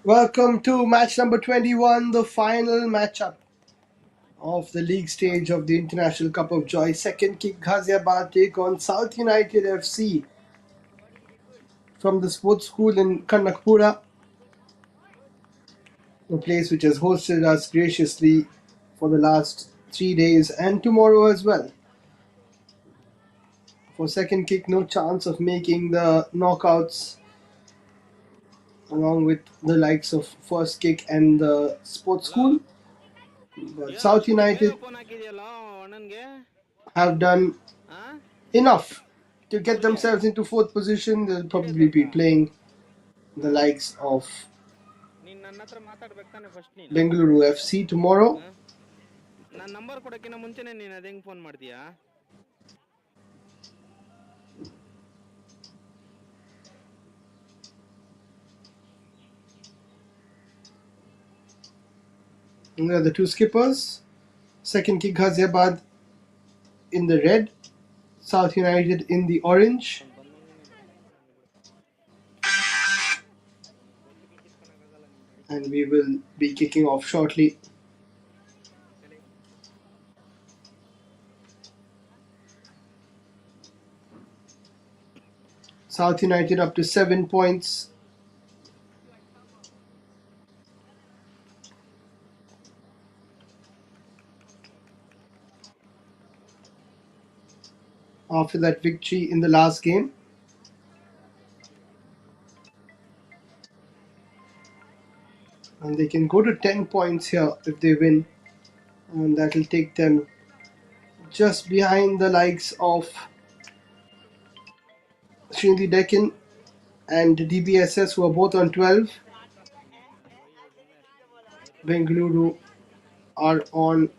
Welcome to match number 21, the final matchup of the league stage of the International Cup of Joy. Second Kick Ghaziabad take on South United FC from the sports school in Kanakapura, a place which has hosted us graciously for the last 3 days and tomorrow as well. For second kick, no chance of making the knockouts along with the likes of first kick and the sports school. But South United have done enough to get themselves into fourth position. They'll probably be playing the likes of Bengaluru FC tomorrow. And the two skippers. Second Kick Ghaziabad in the red, South United in the orange. And we will be kicking off shortly. South United up to 7 points. After that victory in the last game. And they can go to 10 points here if they win. And that will take them just behind the likes of Srinidhi Deccan and DBSS, who are both on 12. Bengaluru are on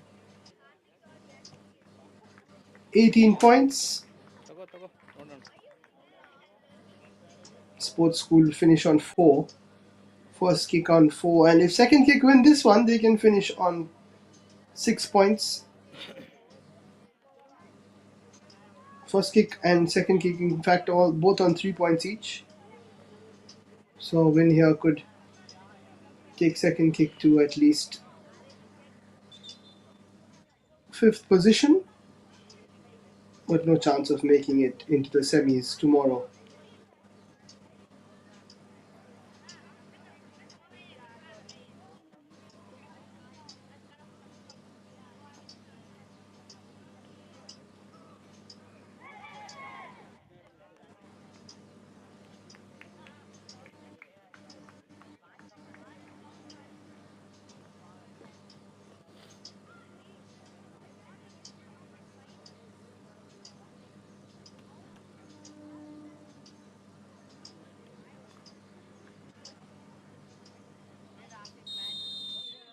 18 points. Sports School finish on 4. First kick on 4. And if second kick win this one, they can finish on 6 points. First kick and second kick, in fact, both on 3 points each. So a win here could take second kick to at least 5th position, but no chance of making it into the semis tomorrow.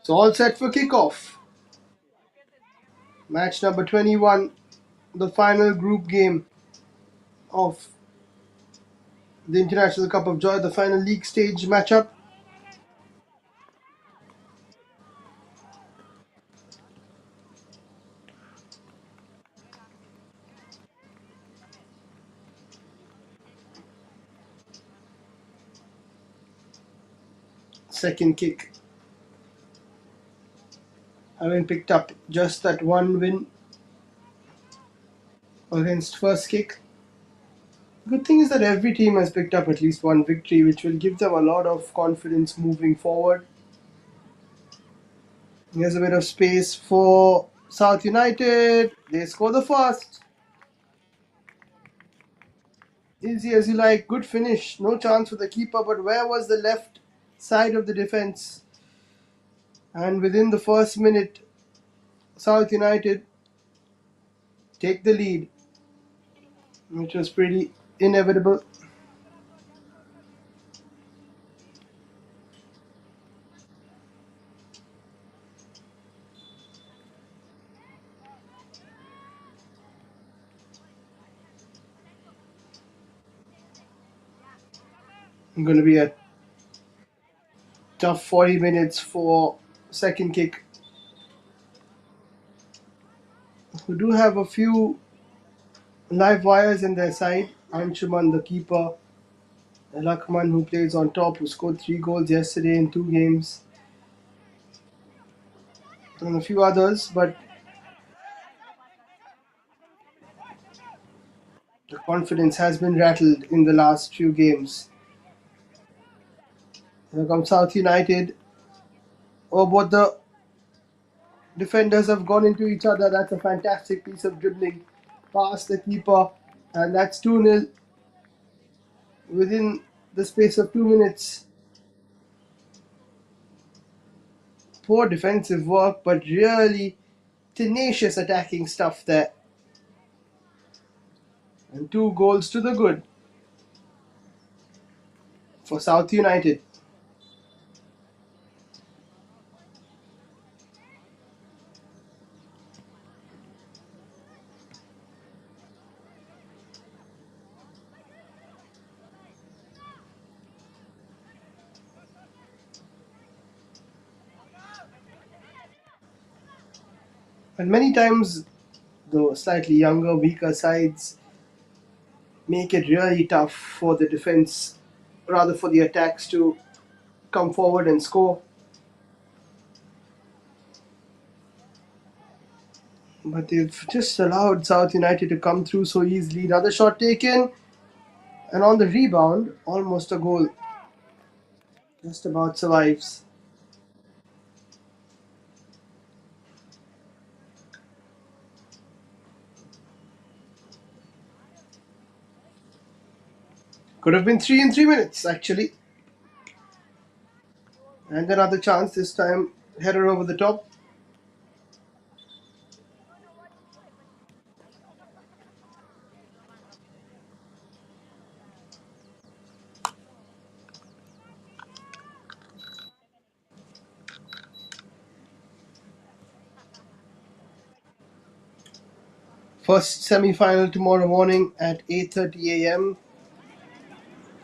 So all set for kickoff. Match number 21, the final group game of the International Cup of Joy, the final league stage matchup. Second kick, having picked up just that one win against first kick. Good thing is that every team has picked up at least one victory, which will give them a lot of confidence moving forward. Here's a bit of space for South United. They score the first. Easy as you like. Good finish. No chance for the keeper, but where was the left side of the defense? And within the first minute, South United take the lead, which was pretty inevitable. Going to be a tough 40 minutes for second kick, who do have a few live wires in their side. Anshuman, the keeper, Lakman, who plays on top, who scored 3 goals yesterday in 2 games, and a few others, but the confidence has been rattled in the last few games. Here comes South United. Oh, both the defenders have gone into each other. That's a fantastic piece of dribbling past the keeper, and that's 2-0 within the space of 2 minutes. Poor defensive work, but really tenacious attacking stuff there. And 2 goals to the good for South United. And many times, the slightly younger, weaker sides make it really tough for the defense, rather for the attacks to come forward and score. But they've just allowed South United to come through so easily. Another shot taken, and on the rebound, almost a goal. Just about survives. Could have been 3 in 3 minutes, actually. And another chance, this time header over the top. First semi-final tomorrow morning at 8:30 a.m.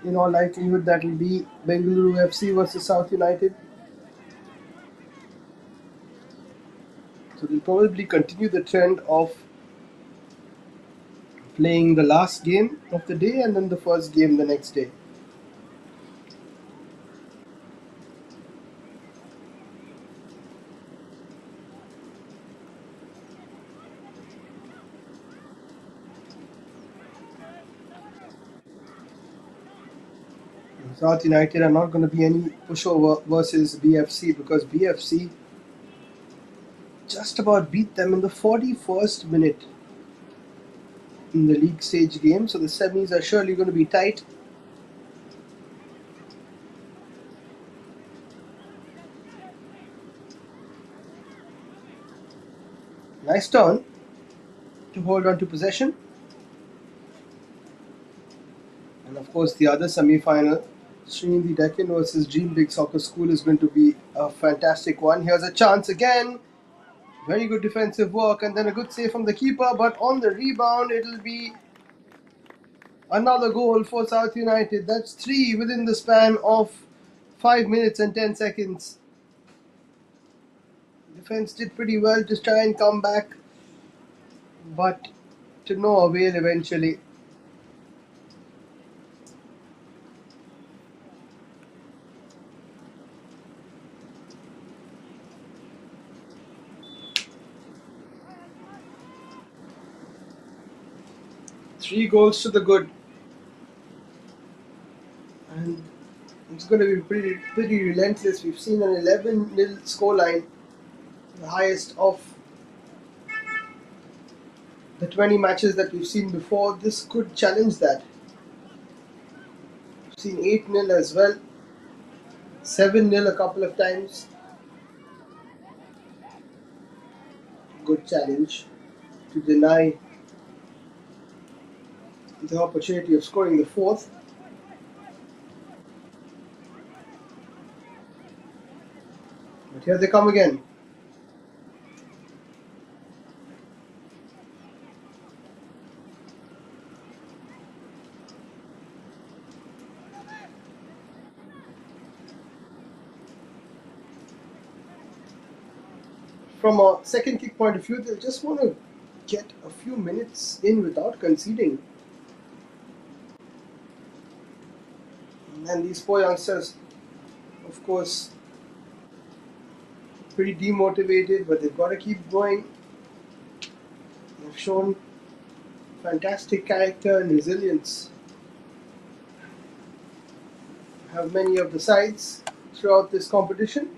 In all likelihood, that will be Bengaluru FC versus South United. So they'll probably continue the trend of playing the last game of the day and then the first game the next day. South United are not going to be any pushover versus BFC, because BFC just about beat them in the 41st minute in the league stage game. So the semis are surely going to be tight. Nice turn to hold on to possession. And of course, the other semi-final, Srinidhi Deccan versus Dream Big Soccer School, is going to be a fantastic one. Here's a chance again. Very good defensive work, and then a good save from the keeper. But on the rebound, it'll be another goal for South United. That's 3 within the span of 5 minutes and 10 seconds. Defense did pretty well to try and come back, but to no avail eventually. Three goals to the good. And it's going to be pretty relentless. We've seen an 11-0 scoreline, the highest of the 20 matches that we've seen before. This could challenge that. We've seen 8-0 as well, 7-0 a couple of times. Good challenge to deny the opportunity of scoring the fourth. But here they come again. From a second kick point of view, they'll just want to get a few minutes in without conceding. And these poor youngsters, of course, pretty demotivated, but they've got to keep going. They've shown fantastic character and resilience. Have many of the sides throughout this competition.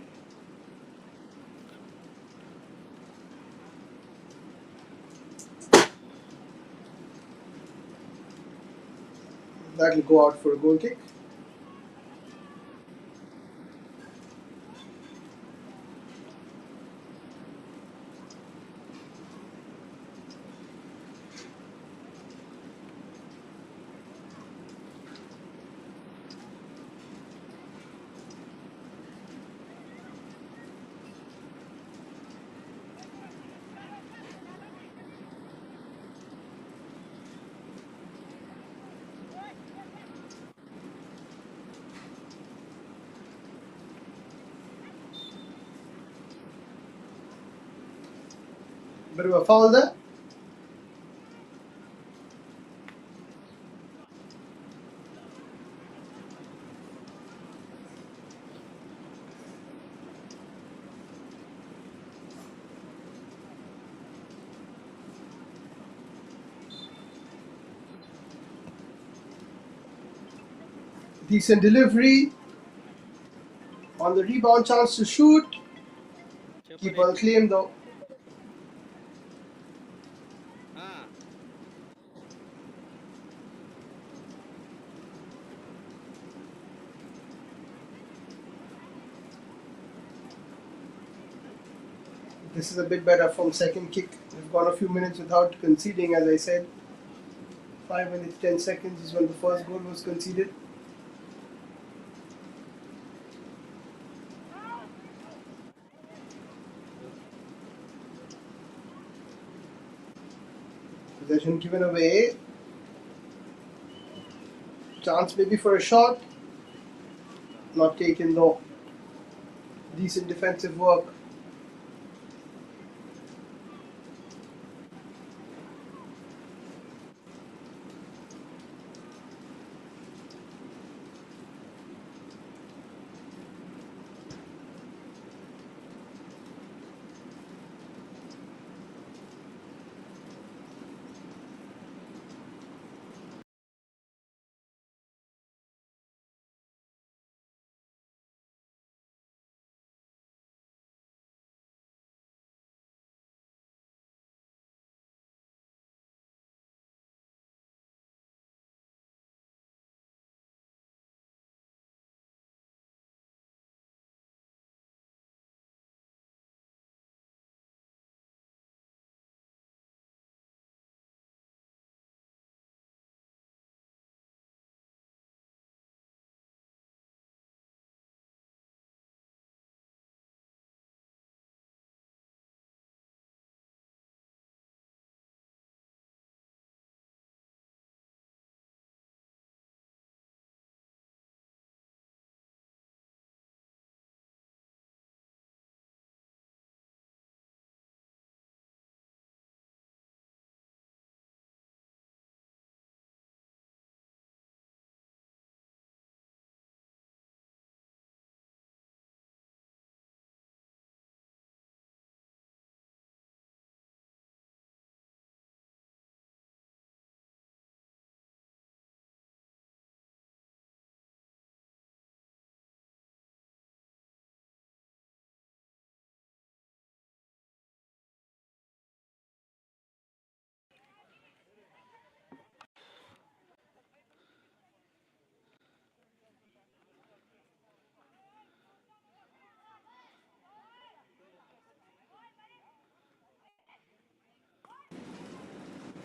That'll go out for a goal kick. Bit of a foul there. Decent delivery. On the rebound, chance to shoot. Keeper claim though. This is a bit better from second kick. We've gone a few minutes without conceding, as I said. 5 minutes, 10 seconds is when the first goal was conceded. Possession given away. Chance maybe for a shot. Not taken though. Decent defensive work.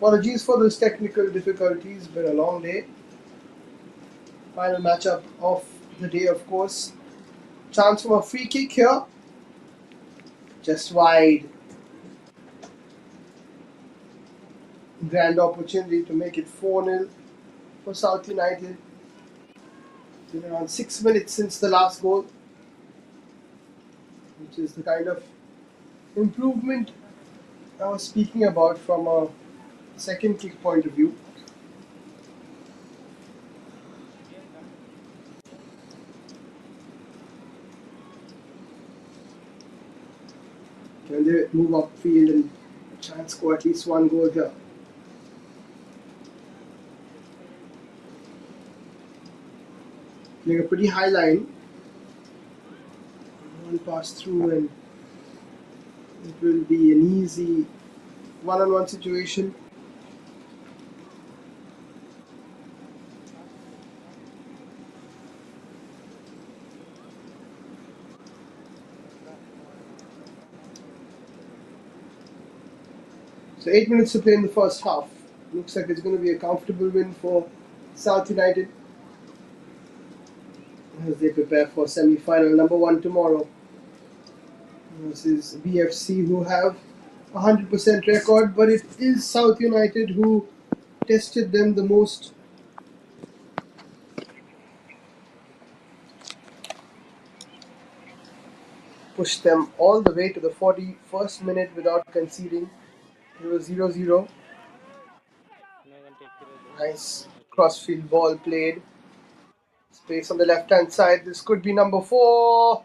Apologies for those technical difficulties, been a long day. Final matchup of the day, of course. Chance for a free kick here. Just wide. Grand opportunity to make it 4-0 for South United. It's been around 6 minutes since the last goal, which is the kind of improvement I was speaking about from a second kick point of view. when they move up field and try and score at least one goal here. Playing a pretty high line. One pass through and it will be an easy one-on-one situation. So 8 minutes to play in the first half. Looks like it's going to be a comfortable win for South United as they prepare for semi-final number 1 tomorrow. This is BFC, who have 100% record, but it is South United who tested them the most. Pushed them all the way to the 41st minute without conceding. It was 0-0. Nice crossfield ball played. Space on the left hand side. This could be number 4.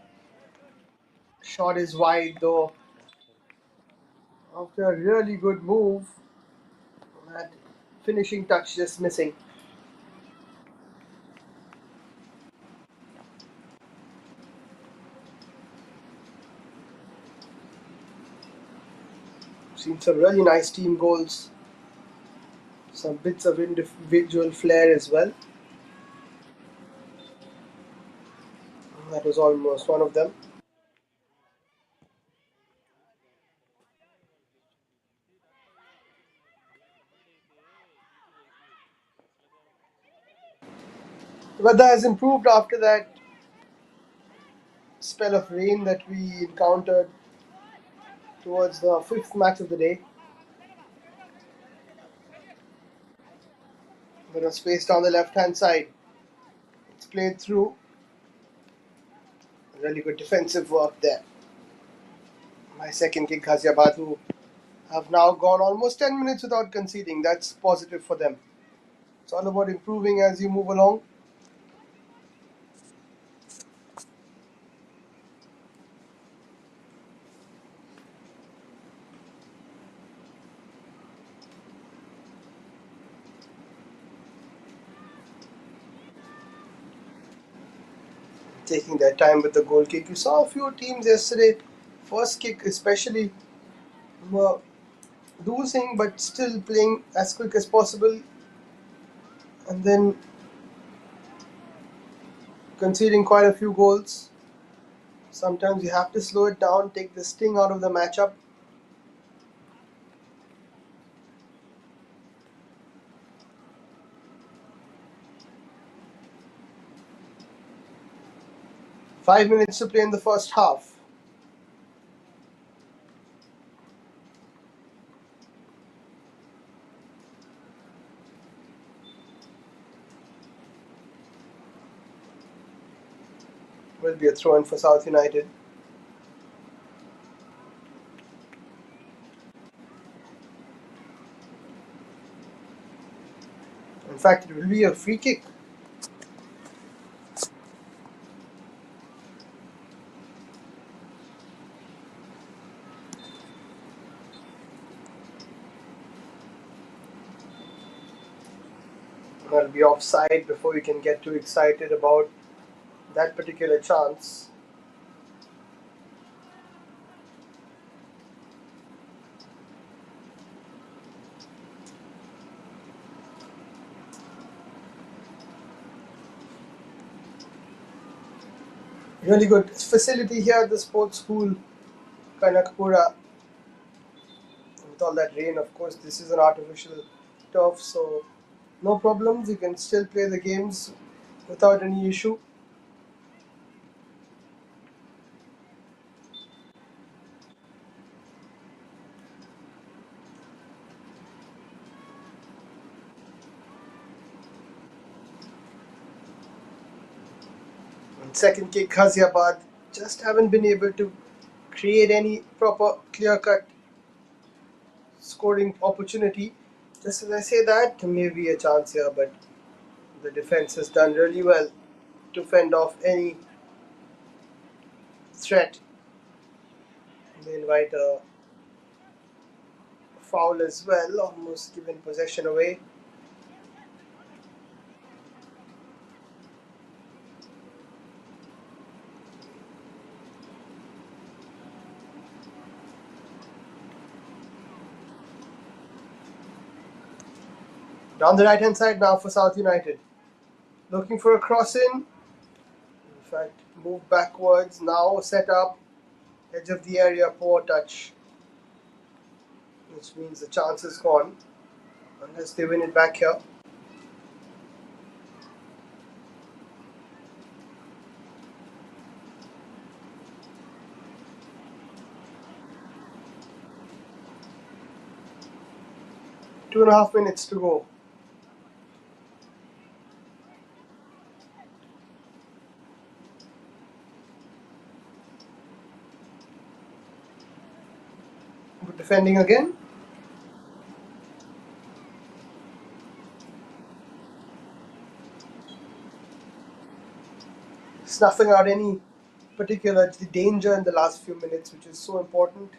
Shot is wide though. After a really good move, that finishing touch just missing. Seen some really nice team goals. Some bits of individual flair as well. That was almost one of them. The weather has improved after that spell of rain that we encountered towards the 5th match of the day. There was space down the left hand side. It's played through. Really good defensive work there. My second Kick Ghaziabad, who have now gone almost 10 minutes without conceding. That's positive for them. It's all about improving as you move along. Taking their time with the goal kick. You saw a few teams yesterday, first kick especially, were losing but still playing as quick as possible and then conceding quite a few goals. Sometimes you have to slow it down, take the sting out of the matchup. Five minutes to play in the first half. Will be a throw-in for South United. In fact, it will be a free kick. That'll be offside before you can get too excited about that particular chance. Really good facility here at the sports school, Kanakapura. With all that rain, of course, this is an artificial turf, so no problems. You can still play the games without any issue. And second Kick Ghaziabad just haven't been able to create any proper clear-cut scoring opportunity. Just as I say that, maybe a chance here, but the defense has done really well to fend off any threat. They invite a foul as well, almost giving possession away. Down the right hand side now for South United. Looking for a cross in. In fact, move backwards. Now set up. Edge of the area, poor touch. Which means the chance is gone. Unless they win it back here. Two and a half minutes to go. Defending again. Snuffing out any particular danger in the last few minutes, which is so important.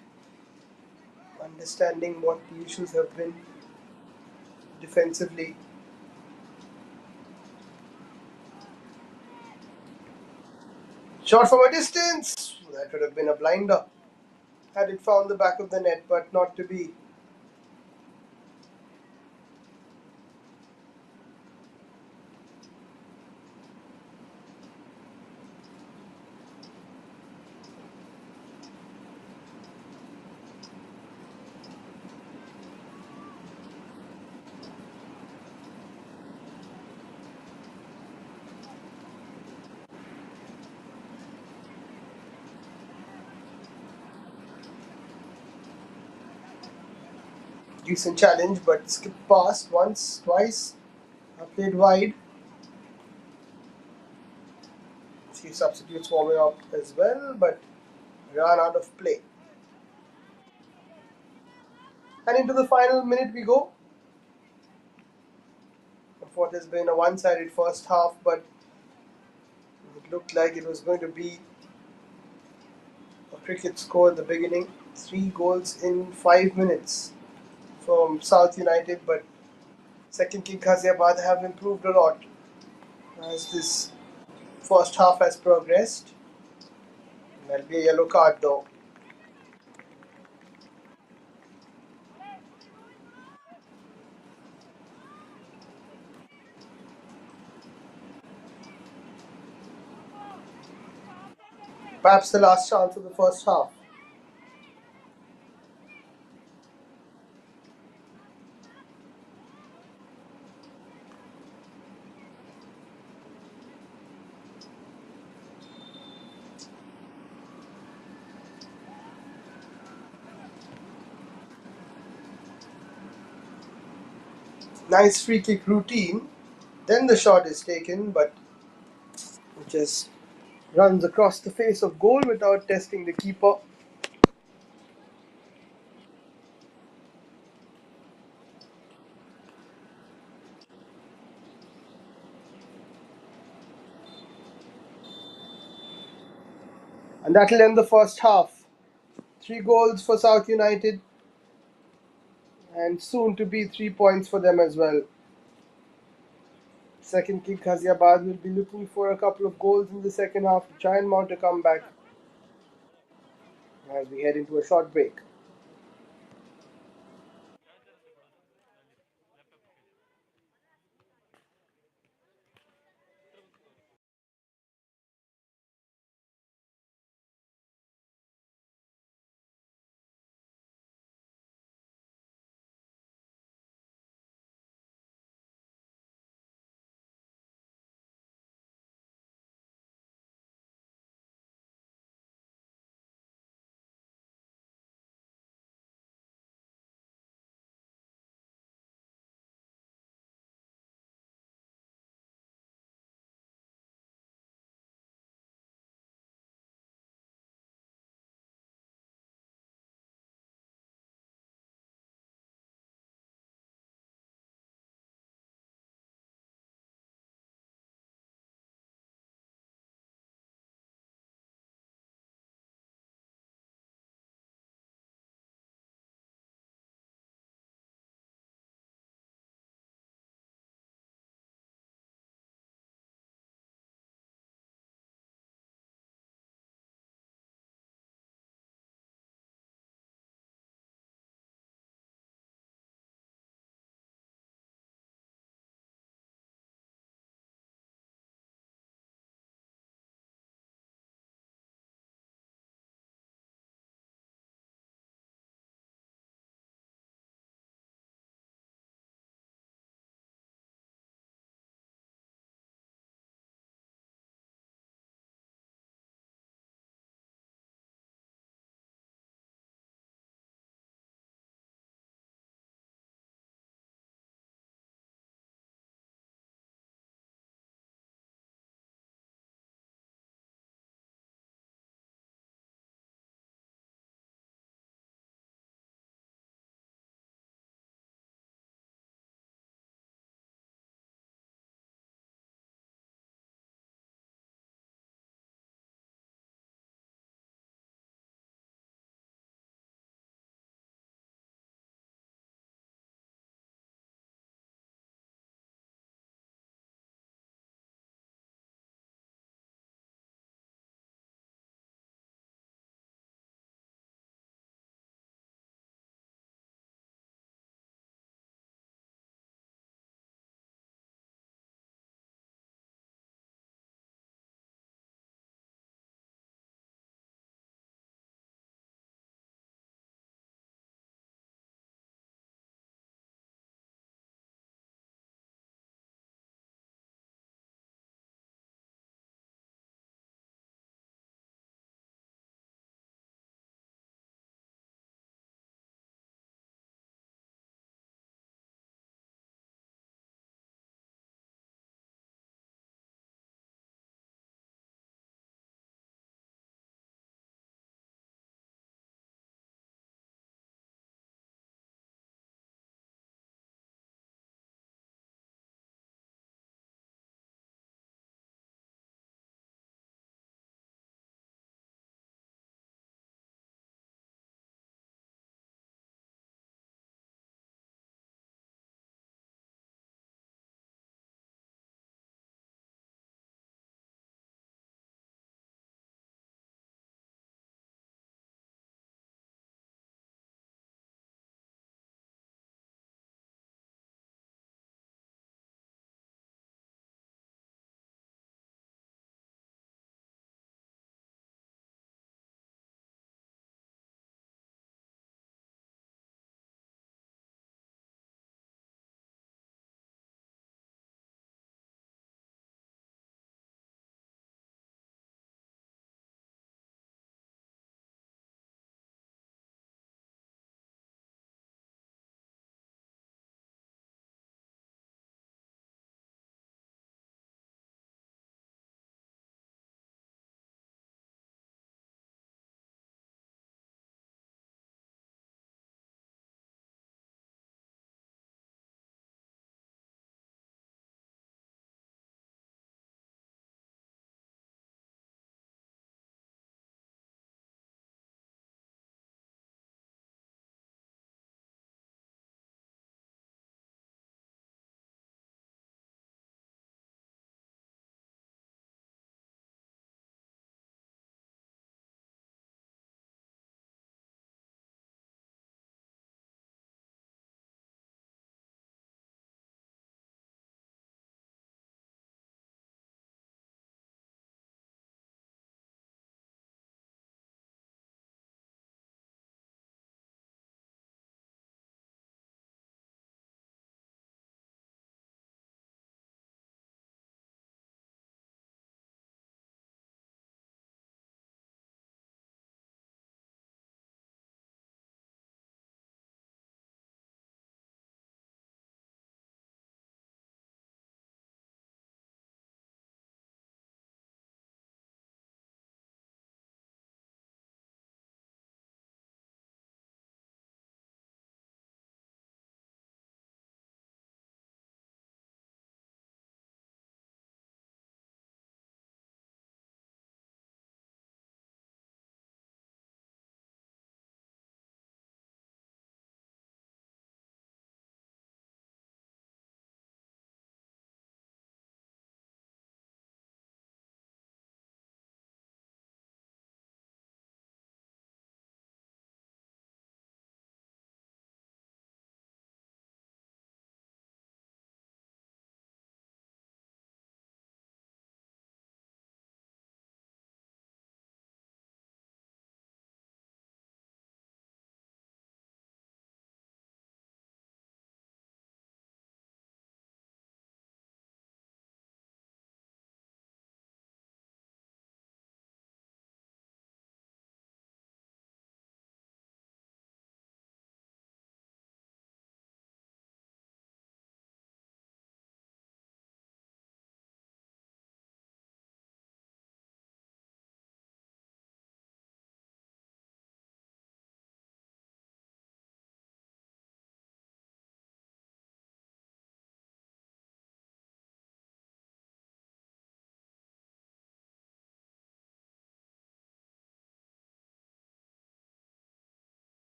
Understanding what the issues have been defensively. Shot from a distance. That would have been a blinder had it found the back of the net, but not to be. Decent challenge, but skipped past once, twice. Played wide. Few substitutes warming up as well, but ran out of play. And into the final minute we go of what has been a one-sided first half, but it looked like it was going to be a cricket score at the beginning. 3 goals in 5 minutes from South United, but second Kick Ghaziabad have improved a lot as this first half has progressed. There'll be a yellow card though. Perhaps the last chance of the first half. Nice free kick routine. Then the shot is taken, but it just runs across the face of goal without testing the keeper. And that'll end the first half. 3 goals for South United, and soon to be 3 points for them as well. Second Kick Ghaziabad will be looking for a couple of goals in the second half to try and mount a comeback as we head into a short break.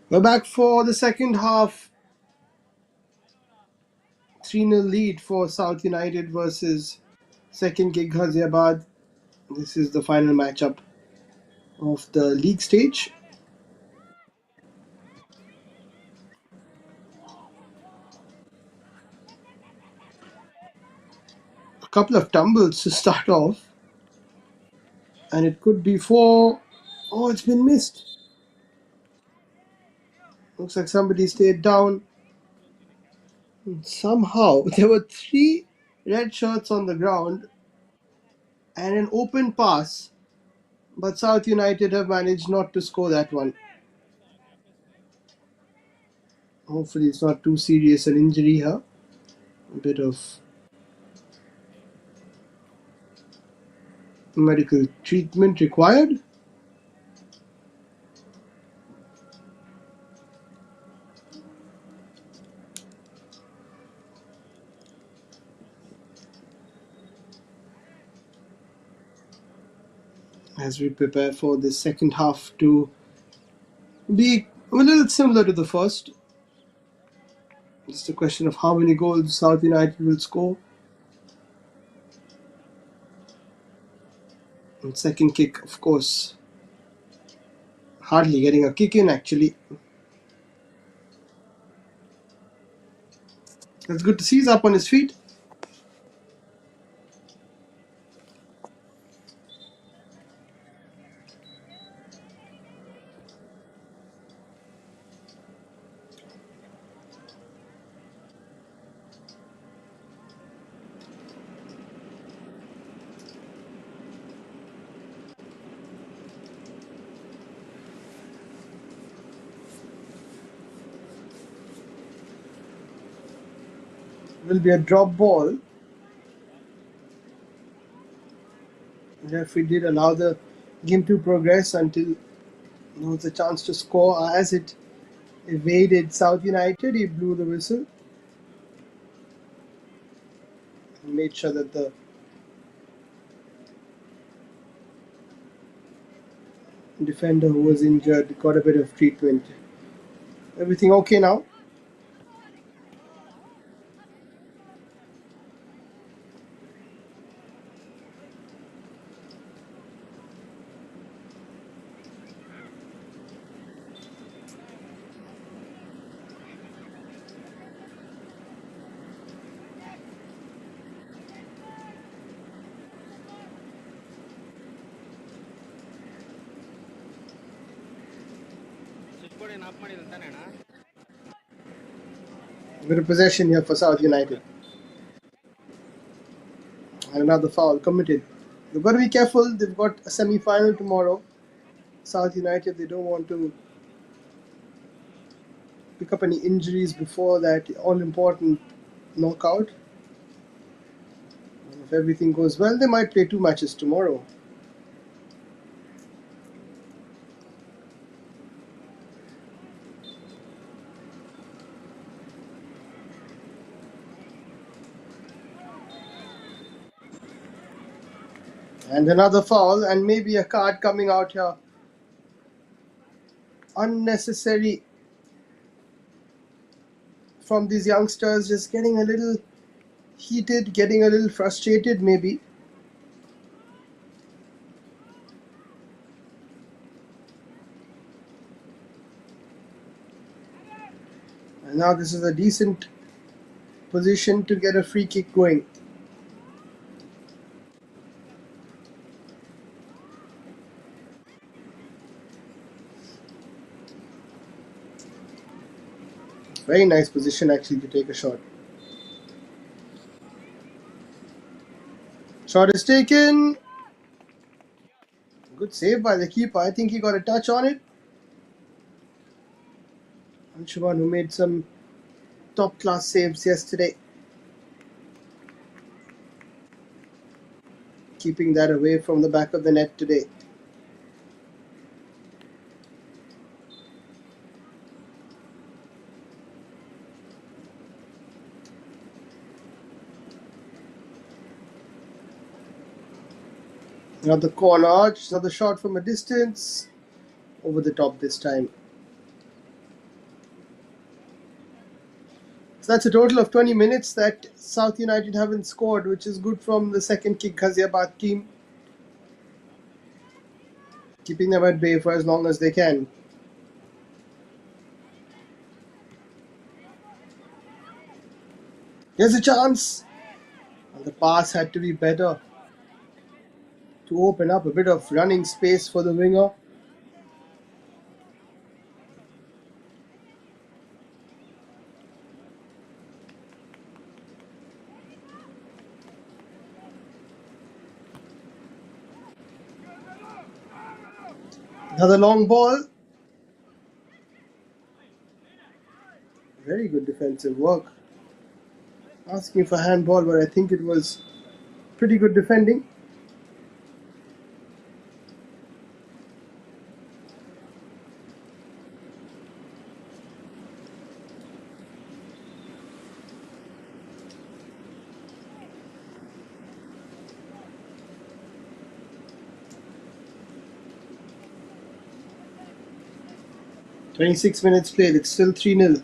We're back for the second half. 3-0 lead for South United versus second Kick Ghaziabad. This is the final matchup of the league stage. A couple of tumbles to start off, and it could be for... Oh, it's been missed. Looks like somebody stayed down. Somehow, there were 3 red shirts on the ground and an open pass, but South United have managed not to score that one. Hopefully it's not too serious an injury here. A bit of medical treatment required. As we prepare for the second half to be a little similar to the first. It's a question of how many goals South United will score. And second kick, of course, hardly getting a kick in actually. It's good to see he's up on his feet. Will be a drop ball. The referee did allow the game to progress until there was a chance to score. As it evaded South United, he blew the whistle and made sure that the defender who was injured got a bit of treatment. Everything okay now? A bit of possession here for South United. And another foul committed. They've got to be careful. They've got a semi-final tomorrow. South United, they don't want to pick up any injuries before that all-important knockout. And if everything goes well, they might play 2 matches tomorrow. And another foul, and maybe a card coming out here. Unnecessary from these youngsters, just getting a little heated, getting a little frustrated maybe. And now this is a decent position to get a free kick going. Very nice position actually to take a shot. Shot is taken. Good save by the keeper. I think he got a touch on it. Anshuman, who made some top class saves yesterday. Keeping that away from the back of the net today. Another corner, another shot from a distance. Over the top this time. So that's a total of 20 minutes that South United haven't scored, which is good from the second Kick Ghaziabad team, keeping them at bay for as long as they can. Here's a chance. And the pass had to be better to open up a bit of running space for the winger. Another long ball. Very good defensive work. Asking for handball, but I think it was pretty good defending. "26 minutes played, it's still 3-0.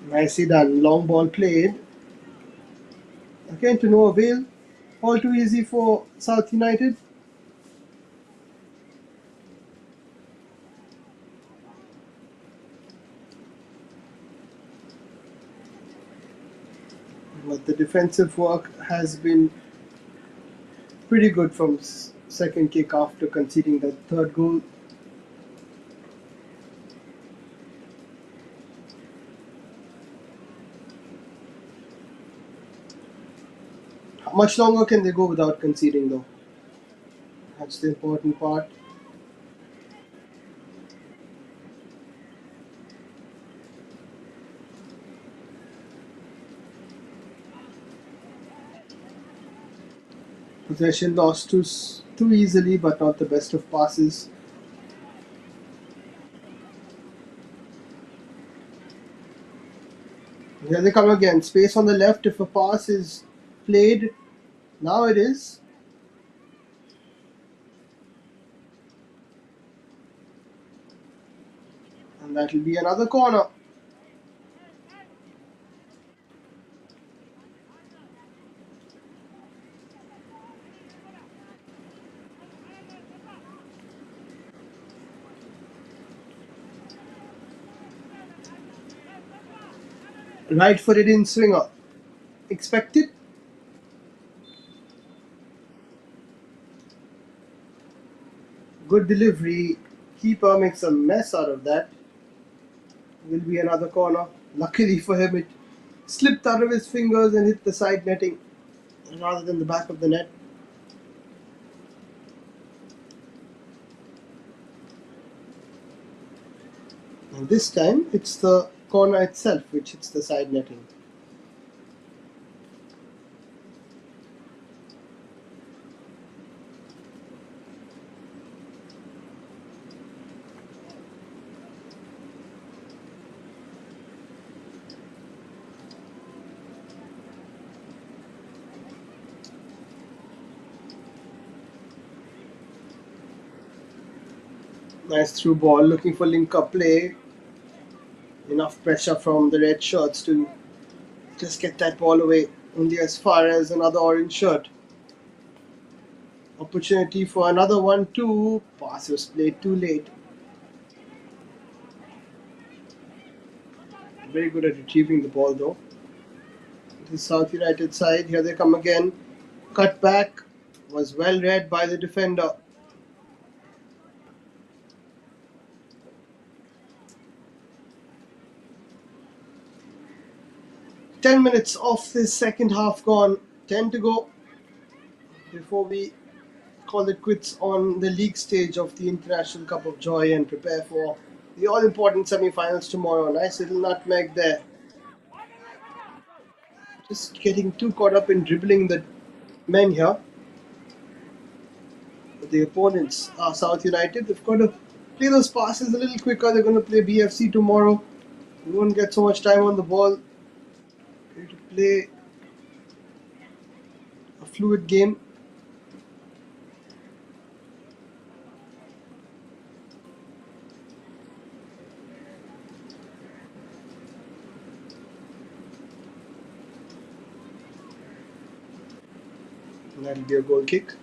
Nicely done. Long ball played. Again to no avail. All too easy for South United. But the defensive work has been pretty good from second kick after conceding that third goal. How much longer can they go without conceding though? That's the important part. Possession lost too easily, but not the best of passes. Here they come again. Space on the left if a pass is played. Now it is. And that will be another corner. Right footed in swinger. Expected. Good delivery. Keeper makes a mess out of that. Will be another corner. Luckily for him, it slipped out of his fingers and hit the side netting rather than the back of the net. And this time, it's the corner itself which hits the side netting. Nice through ball, looking for link-up play. Enough pressure from the red shirts to just get that ball away only as far as another orange shirt. Opportunity for another 1-2. Pass was played too late. Very good at retrieving the ball though. The South United side, here they come again. Cut back, was well read by the defender. "10 minutes of this second half gone. 10 to go before we call it quits on the league stage of the International Cup of Joy and prepare for the all-important semi-finals tomorrow. Nice little nutmeg there. Just getting too caught up in dribbling the men here. The opponents are South United. They've got to play those passes a little quicker. They're going to play BFC tomorrow. We won't get so much time on the ball. Going to play a fluid game. And that'll be a goal kick.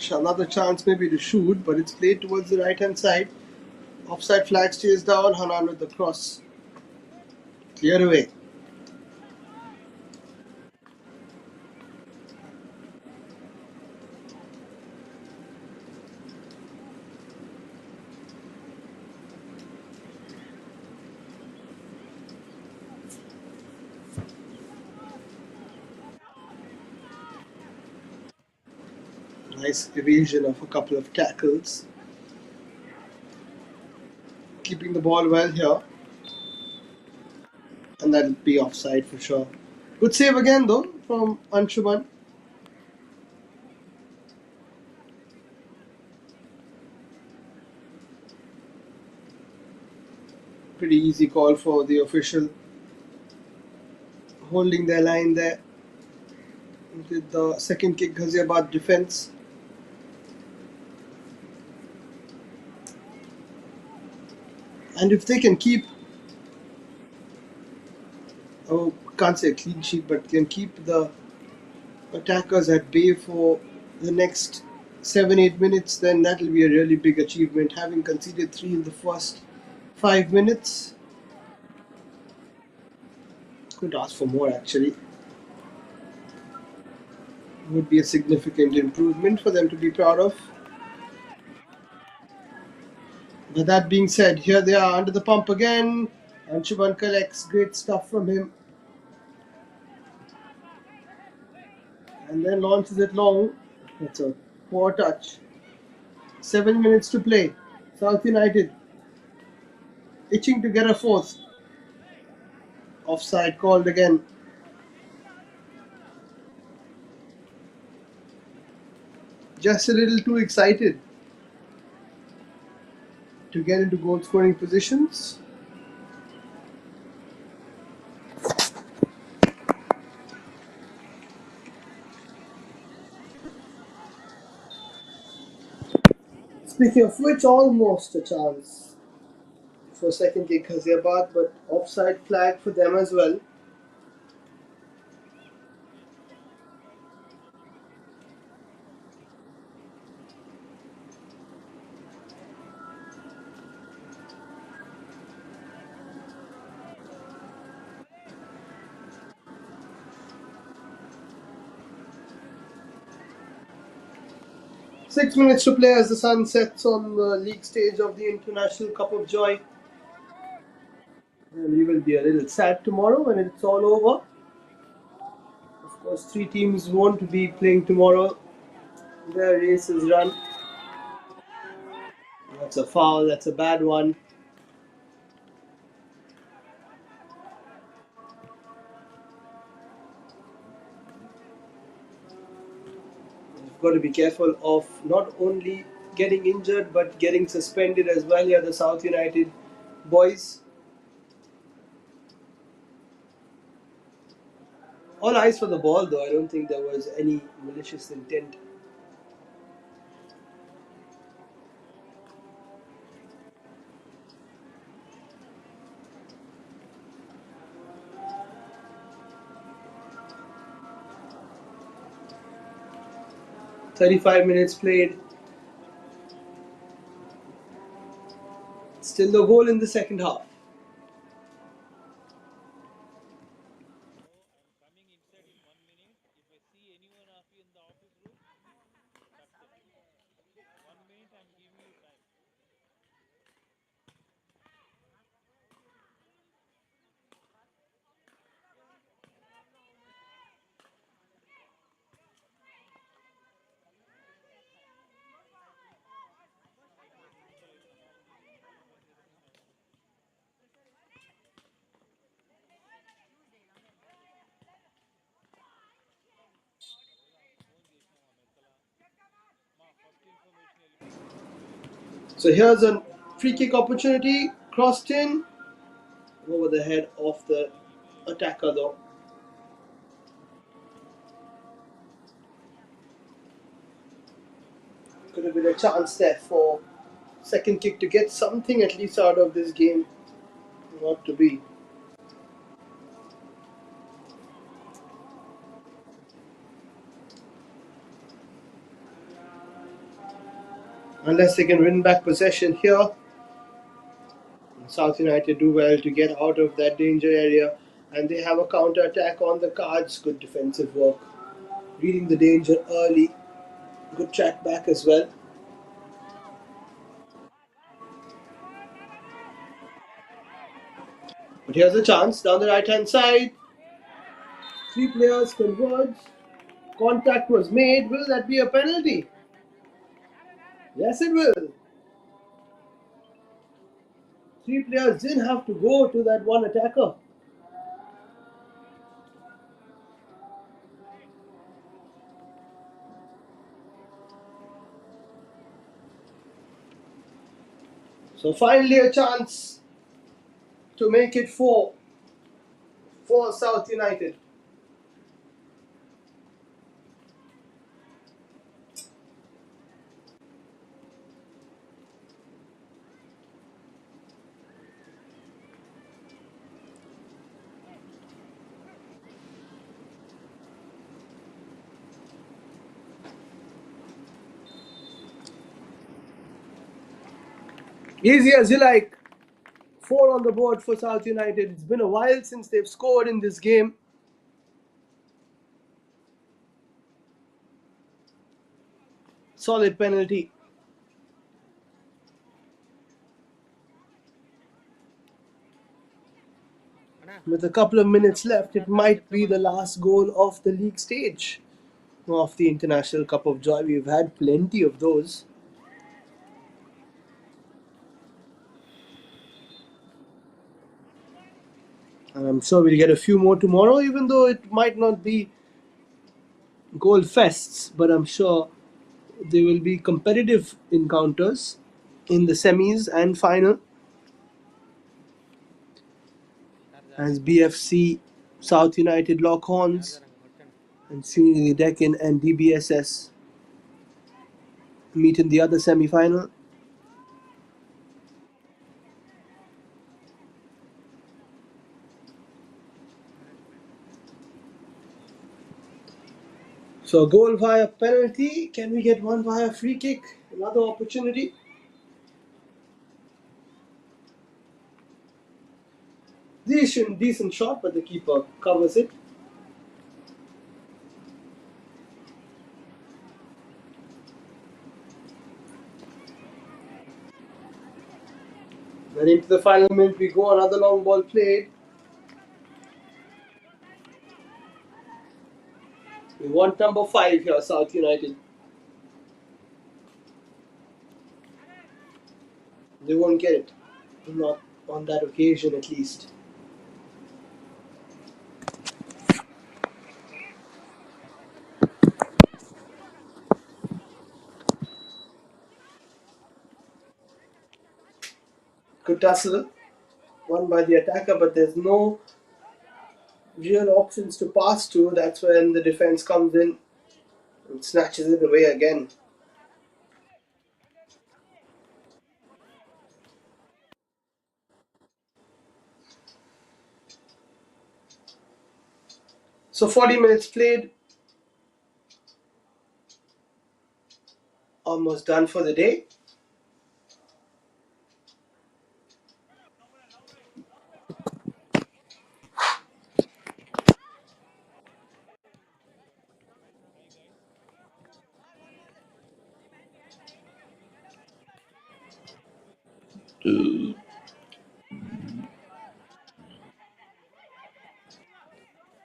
Another chance maybe to shoot, but it's played towards the right hand side. Offside flag stays down. Hanan with the cross. Clear away. Nice evasion of a couple of tackles. Keeping the ball well here. And that'll be offside for sure. Good save again though from Anshuman. Pretty easy call for the official. Holding their line there. With the second Kick Ghaziabad defense. And if they can keep, can't say a clean sheet, but can keep the attackers at bay for the next 7-8 minutes, then that'll be a really big achievement. Having conceded 3 in the first 5 minutes, could ask for more actually. Would be a significant improvement for them to be proud of. But that being said, here they are under the pump again. Anshuman collects great stuff from him. And then launches it long. That's a poor touch. 7 minutes to play. South United itching to get a fourth. Offside called again. Just a little too excited to get into goal scoring positions. Speaking of which, almost a chance for second Kick Ghaziabad, but offside flag for them as well. Six minutes to play as the sun sets on the league stage of the International Cup of Joy. And we will be a little sad tomorrow when it's all over. Of course, 3 teams won't be playing tomorrow. Their race is run. That's a foul, that's a bad one. You've got to be careful of not only getting injured but getting suspended as well here, the South United boys. All eyes for the ball though, I don't think there was any malicious intent. "35 minutes played. Still no goal in the second half. So here's a free kick opportunity, crossed in, over the head of the attacker though. Could have been a chance there for second kick to get something at least out of this game. Not to be. Unless they can win back possession here. South United do well to get out of that danger area, and they have a counter attack on the cards. Good defensive work, reading the danger early. Good track back as well. But here's a chance down the right hand side. Three players converge. Contact was made. Will that be a penalty? Yes, it will. Three players didn't have to go to that one attacker. So finally a chance to make it four for South United. Easy as you like. Four on the board for South United. It's been a while since they've scored in this game. Solid penalty. With a couple of minutes left, it might be the last goal of the league stage of the International Cup of Joy. We've had plenty of those. And I'm sure we'll get a few more tomorrow, even though it might not be goal fests, but I'm sure there will be competitive encounters in the semis and final as BFC, South United lock horns, and Srinivas Deccan and DBSS meet in the other semi-final. So a goal via penalty. Can we get one via free kick? Another opportunity. Decent shot, but the keeper covers it. Then into the final minute we go. Another long ball played. We want number 5 here, South United. They won't get it. Not on that occasion, at least. Good tussle. Won by the attacker, but there's no real options to pass to. That's when the defense comes in and snatches it away again. So 40 minutes played. Almost done for the day.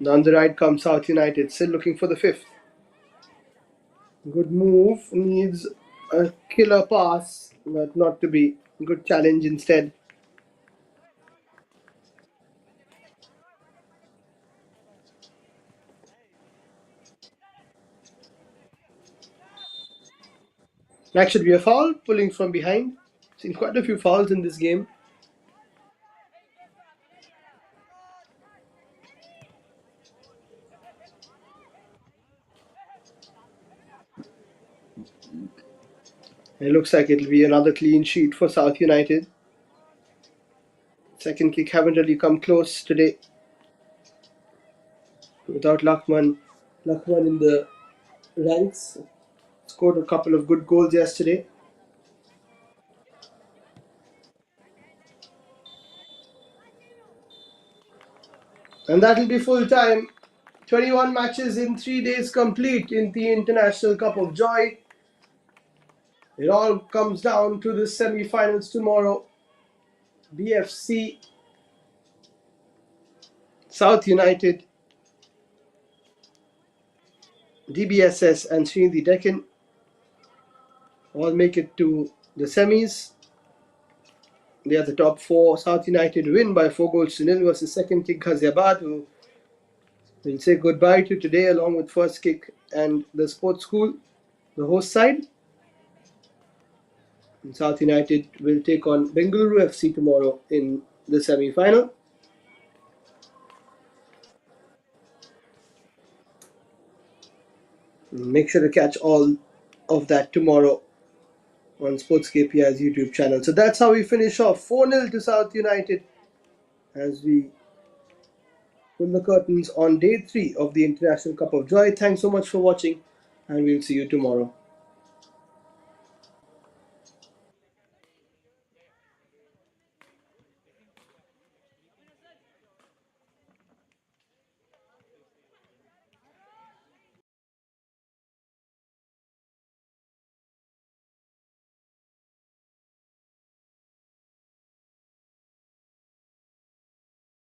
Down the right comes South United, still looking for the fifth. Good move, needs a killer pass, but not to be. Good challenge instead. That should be a foul, pulling from behind. Seen quite a few fouls in this game. It looks like it'll be another clean sheet for South United. Second kick haven't really come close today. Without Lakman in the ranks. Scored a couple of good goals yesterday. And that'll be full time. 21 matches in 3 days complete in the International Cup of Joy. It all comes down to the semi-finals tomorrow. BFC, South United, DBSS and Srinidhi Deccan all make it to the semis. They are the top four. South United win by 4-0 versus second Kick Ghaziabad, who will say goodbye to today along with first kick and the sports school, the host side. And South United will take on Bengaluru FC tomorrow in the semi-final. Make sure to catch all of that tomorrow on SportsKPI's YouTube channel. So that's how we finish off 4-0 to South United as we pull the curtains on day 3 of the International Cup of Joy. Thanks so much for watching, and we'll see you tomorrow.